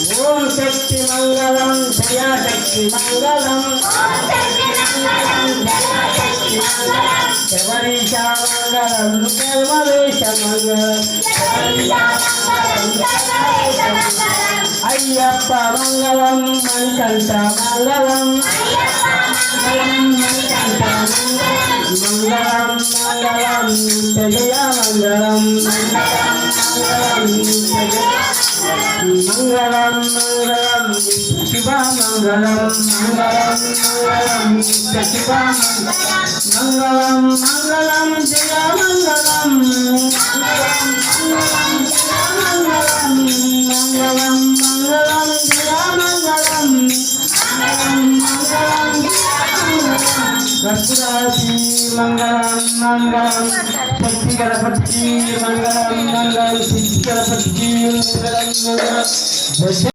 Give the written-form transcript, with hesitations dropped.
ఓం శక్తి మంగళం జయ శక్తి మంగళం శబరీష మంగళం సర్వదేశ మంగళం అయ్యప్ప మంగళం మణికంఠ మంగళం మంగళం మంగళం జయ మంగళం మంగళం మంగళం శివ మంగళం మంగళం మంగళం శివ మంగళం మంగళం జయ మంగళం మంగళం మంగళం జయ మంగళం కర్పూరాతి మంగళం మంగళం శక్తి గణపతికి మంగళం మంగళం సిద్ధి గణపతికి మంగళం మంగళం